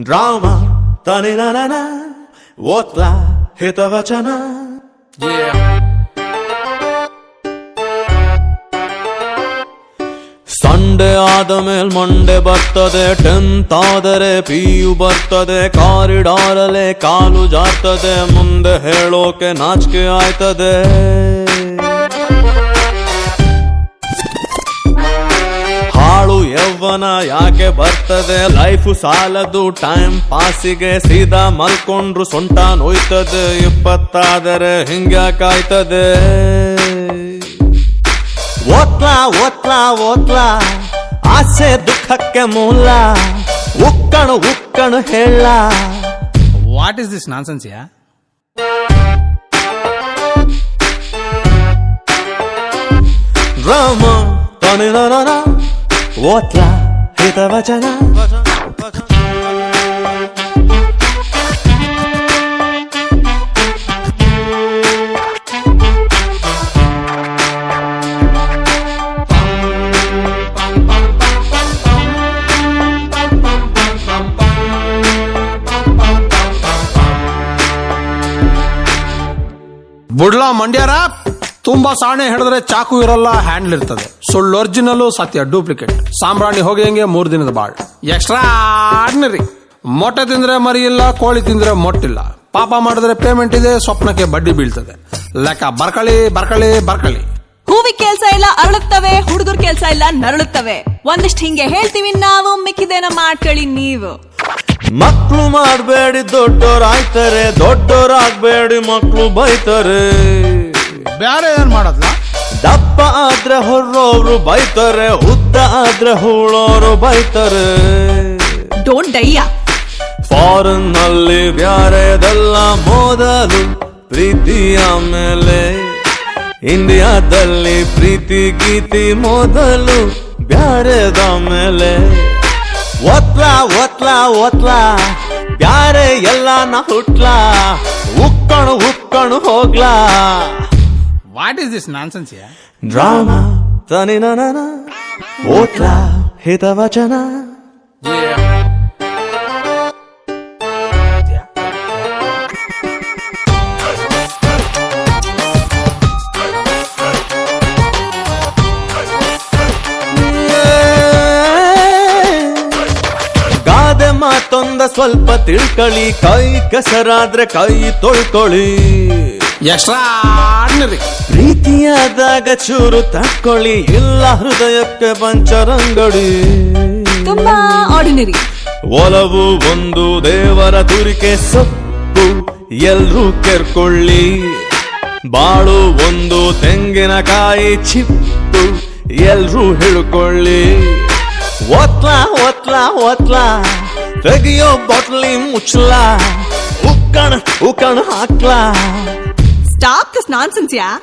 Drama ತನಿನನ ಓದ್ಲಾ ಹಿತವಚನ. Sunday ಆದ ಮೇಲ್ ಮಂಡೆ ಬರ್ತದೆ, 10th ಆದರೆ PU ಬರ್ತದೆ, ಕಾರಿಡಾರಲ್ಲೇ ಕಾಲು ಜಾರ್ತದೆ, ಮುಂದೆ ಹೇಳೋಕೆ ನಾಚಿಕೆ ಆಯ್ತದೆ. ಹಾಳು ಯೌವನ ಯಾಕೆ ಬರ್ತದೆ, ಲೈಫು ಸಾಲದು ಟೈಮ್ ಪಾಸಿಗೆ, ಸೀದಾ ಮಲ್ಕೊಂಡ್ರು ಸೊಂಟ ನೋಯ್ತದೆ, 20 ಹಿಂಗ್ಯಾಕಾಯ್ತದೆ. ಓದ್ಲಾ ಓದ್ಲಾ ಓದ್ಲಾ ಆಸೆ ದುಃಖಕ್ಕೆ ಮೂಲ, ಉಕ್ಕಣು ಉಕ್ಕಣು ಹೇಳ. ವಾಟ್ ಇಸ್ ದಿಸ್ ನಾನ್ಸೆನ್ಸ್ ಯಾ? ರಾಮ ತನಿನನ ಓದ್ಲಾ ಹಿತವಚನ. ಬುಡ್ಲಾ ಮಂಡ್ಯಾರ, ತುಂಬಾ ಸಾಣೆ ಹಿಡಿದ್ರೆ ಚಾಕು ಇರಲ್ಲ, ಹ್ಯಾಂಡ್ಲ್ ಇರ್ತದೆ. ಸುಳ್ಳು ಒರಿಜಿನಲ್, ಸತ್ಯ ಡೂಪ್ಲಿಕೇಟ್. ಸಾಂಬ್ರಾಣಿ ಹೋಗಿಯಂಗೆ 3 ದಿನದ ಬಾಳ್. Extra ordinary. ಮೊಟ್ಟೆ ತಿಂದ್ರೆ ಮರಿ ಇಲ್ಲ, ಕೋಳಿ ತಿಂದ್ರೆ ಮೊಟ್ಟಿಲ್ಲ. ಪಾಪ ಮಾಡಿದ್ರೆ ಪೇಮೆಂಟ್ ಇದೆ, ಸ್ವಪ್ನಕ್ಕೆ ಬಡ್ಡಿ ಬೀಳ್ತದೆ. ಲೆಕ್ಕ ಬರ್ಕಳಿ ಬರ್ಕಳಿ ಬರ್ಕಳಿ. ಹೂವಿ ಕೆಲ್ಸ ಇಲ್ಲ ಅರಳುತ್ತವೆ, ಹುಡುಗರ್ ಕೆಲ್ಸ ಇಲ್ಲ ನರಳುತ್ತವೆ. ಒಂದಿಷ್ಟು ಹಿಂಗೆ ಹೇಳ್ತೀವಿ ನಾವು, ಮಿಕ್ಕಿದೇನ ಮಾಡ್ಕೊಳ್ಳಿ ನೀವು. ಮಕ್ಳು ಮಾಡಬೇಡಿ ದೊಡ್ಡೋರಾಯ್ತಾರೆ, ದೊಡ್ಡೋರಾಗ್ಬೇಡಿ ಮಕ್ಳು ಬೈತಾರೆ. ಬ್ಯಾರೆ ಏನ್ ಮಾಡದ್ಲ? ದಪ್ಪ ಆದ್ರೆ ಹೊರ್ರೋರು ಬೈತಾರೆ, ಉದ್ದ ಆದ್ರೆ ಹೂಳೋರು ಬೈತಾರೆ. ಡೋಂಟ್ ಡೈಯ. ಫಾರಿನ್ ನಲ್ಲಿ ಬ್ಯಾರೆದೆಲ್ಲ ಮೊದಲು, ಪ್ರೀತಿ ಆಮೇಲೆ. ಇಂಡಿಯಾದಲ್ಲಿ ಪ್ರೀತಿ ಗೀತಿ ಮೊದಲು, ಬ್ಯಾರೆದ ಮೇಲೆ. ಓದ್ಲಾ ಓದ್ಲಾ ಓದ್ಲಾ ಬ್ಯಾರೆ ಎಲ್ಲ ನಾ ಹುಟ್ಲಾ, ಉಕ್ಕಣು ಉಕ್ಕಣು ಹೋಗ್ಲಾ. ವಾಟ್ ಇಸ್ ದಿಸ್ ನಾನ್ಸೆನ್ಸ್ ಯಾ? ಡ್ರಾಮಾ ತನಿನನ ಓದ್ಲಾ ಹಿತವಚನ. ಗಾದೆ ಮಾತೊಂದ ಸ್ವಲ್ಪ ತಿಳ್ಕೊಳ್ಳಿ, ಕೈ ಕೆಸರಾದ್ರೆ ಕೈ ತೊಳ್ಕೊಳ್ಳಿ. Extra ordinary. ಪ್ರೀತಿಯಾದಾಗ ಚೂರು ತಕ್ಕೊಳ್ಳಿ, ಇಲ್ಲ ಹೃದಯಕ್ಕೆ ಪಂಚರಂಗಡಿ. ತುಂಬಾ ಆರ್ಡಿನರಿ. ಒಲವು ಒಂದು ದೇವರ ತುರಿಕೆ ಸೊಪ್ಪು, ಎಲ್ರೂ ಕೆರ್ಕೊಳ್ಳಿ. ಬಾಳು ಒಂದು ತೆಂಗಿನಕಾಯಿ ಚಿಪ್ಪು, ಎಲ್ರೂ ಹಿಡ್ಕೊಳ್ಳಿ. ಓದ್ಲಾ ಓದ್ಲಾ ಓದ್ಲಾ ತೆಗಿಯೋ bottle ಮುಚ್ಚಲಾ, ಉಕ್ಕಣ ಉಕ್ಕಣ ಹಾಕ್ಲಾ. Stop this nonsense, yeah?